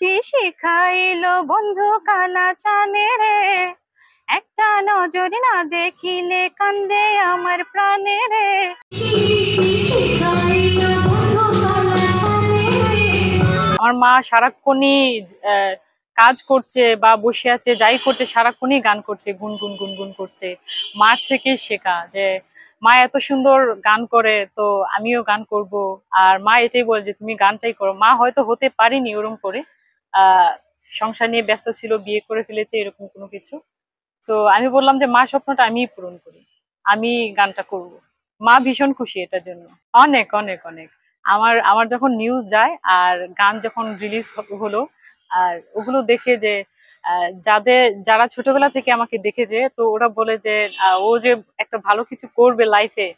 নীতি শিখাইলো বন্ধু কানা চানে রে, একটা নজর না দেখিলে কান্দে আমার প্রাণে রে। আমার মা সারাক্ষণই আহ, কাজ করছে বা বসে আছে, যাই করছে সারাক্ষণই গান করছে, গুনগুন গুনগুন করছে। মার থেকে শেখা যে মা এত সুন্দর গান করে, তো আমিও গান করব। আর মা এটাই বলে যে তুমি গানটাই করো। মা হয়তো হতে পারিনি ওরকম করে, আহ সংসার নিয়ে ব্যস্ত ছিল, বিয়ে করে ফেলেছে, এরকম কোনো কিছু। তো আমি বললাম যে মা স্বপ্নটা আমিই পূরণ করি, আমি গানটা করব। মা ভীষণ খুশি এটার জন্য। অনেক অনেক অনেক। আমার আমার যখন নিউজ যায় আর গান যখন রিলিজ হলো, আর ওগুলো দেখে যে যারা ছোটবেলা থেকে আমাকে দেখেছে, তো ওরা বলে যে ও যে একটা ভালো কিছু করবে লাইফে,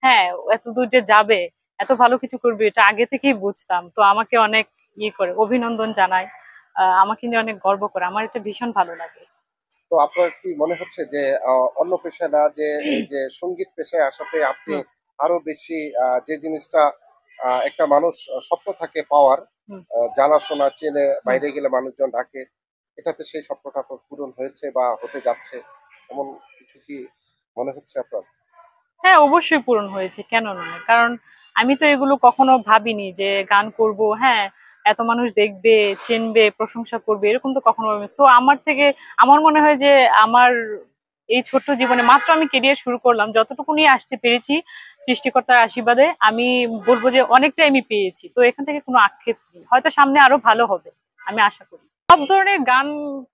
হ্যাঁ, এত দূর যে যাবে, এত ভালো কিছু করবে, এটা আগে থেকেই বুঝতাম। তো আমাকে অনেক করে অভিনন্দন জানায়, আমাকে নিয়ে অনেক গর্ব করে। আমার এটা ভীষণ ভালো লাগে। তো আপনার কি মনে হচ্ছে যে অন্য পেশায় না যে এই যে সঙ্গীত পেশায় আসাতে আপনি হুম আরো বেশি যে জিনিসটা একটা মানুষ স্বপ্ন থাকে পাওয়ার, হুম জানাশোনা চেনে হুম। বাইরে গেলে মানুষজন ডাকে, এটাতে সেই স্বপ্নটা আপনার পূরণ হয়েছে বা হতে যাচ্ছে, এমন কিছু কি মনে হচ্ছে আপনার? হ্যাঁ, অবশ্যই পূরণ হয়েছে, কেন নয়? কারণ আমি তো এগুলো কখনো ভাবিনি যে গান করব, হ্যাঁ, এত মানুষ দেখবে, চিনবে, প্রশংসা করবে, এরকম তো কখনো ভাবিনি। সো আমার থেকে আমার মনে হয় যে আমার এই ছোট্ট জীবনে মাত্র আমি কেরিয়ার শুরু করলাম, যতটুকুনি আসতে পেরেছি সৃষ্টিকর্তার আশীর্বাদে, আমি বলবো যে অনেকটাই আমি পেয়েছি। তো এখান থেকে কোনো আক্ষেপ নেই, হয়তো সামনে আরো ভালো হবে, আমি আশা করি। সব ধরনের গান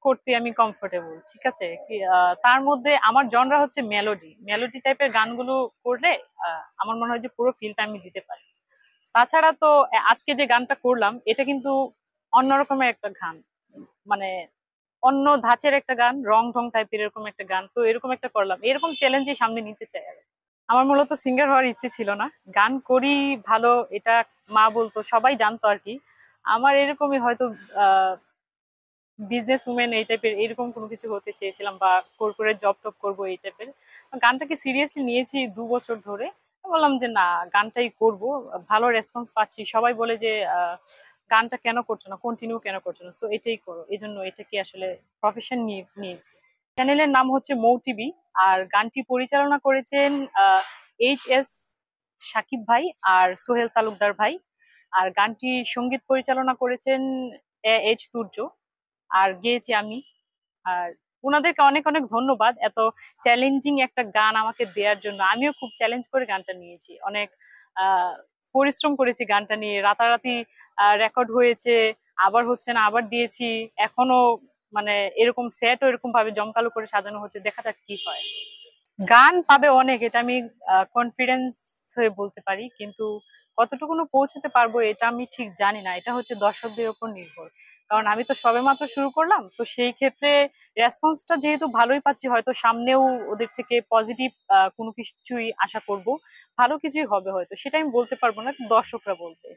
করতে আমি কমফোর্টেবল, ঠিক আছে। তার মধ্যে আমার জনরা হচ্ছে মেলোডি মেলোডি টাইপের গানগুলো করলে আমার মনে হয় যে পুরো ফিলটা আমি দিতে পারি। তাছাড়া তো আজকে যে গানটা করলাম এটা কিন্তু অন্যরকমের একটা গান, মানে অন্য ধাঁচের একটা গান, রং ঢং টাইপের এরকম একটা গান। তো এরকম একটা করলাম, এরকম চ্যালেঞ্জই সামনে নিতে চাই আর। আমার মূলত সিঙ্গার হওয়ার ইচ্ছে ছিল না, গান করি ভালো এটা মা বলতো, সবাই জানতো আর কি। আমার এরকমই হয়তো বিজনেস উমেন এই টাইপের এরকম কোনো কিছু হতে চেয়েছিলাম, বা কর্পোরেট জব টব করবো এই টাইপের। গানটাকে সিরিয়াসলি নিয়েছি 2 বছর ধরে। বললাম যে না, গানটাই করব। ভালো রেসপন্স পাচ্ছি, সবাই বলে যে গানটা কেন করছো না, কন্টিনিউ কেন করছো না, সো এটাই করো। এই জন্য এটাকে আসলে প্রফেশন নিয়েছি। চ্যানেলের নাম হচ্ছে মৌ টিভি। আর গানটি পরিচালনা করেছেন HS সাকিব ভাই আর সোহেল তালুকদার ভাই। আর গানটি সঙ্গীত পরিচালনা করেছেন H তুর্য। আর গেয়েছি আমি। আর ওনাদেরকে অনেক অনেক ধন্যবাদ এত চ্যালেঞ্জিং একটা গান আমাকে দেওয়ার জন্য। আমিও খুব চ্যালেঞ্জ করে গানটা নিয়েছি, অনেক আহ পরিশ্রম করেছি গানটা নিয়ে, রাতারাতি রেকর্ড হয়েছে, আবার হচ্ছে না, আবার দিয়েছি। এখনো মানে এরকম সেটও এরকম ভাবে জমকালো করে সাজানো হচ্ছে, দেখা যাক কি হয়। গান পাবে অনেক, এটা আমি কনফিডেন্স হয়ে বলতে পারি, কিন্তু কতটুকুনো পৌঁছতে পারবো এটা আমি ঠিক জানি না। এটা হচ্ছে দর্শকদের উপর নির্ভর, কারণ আমি তো সবেমাত্র শুরু করলাম। তো সেই ক্ষেত্রে রেসপন্সটা যেহেতু ভালোই পাচ্ছি, হয়তো সামনেও ওদের থেকে পজিটিভ কোনো কিছুই আশা করব, ভালো কিছুই হবে হয়তো, সেটা আমি বলতে পারবো না, দর্শকরা বলবে।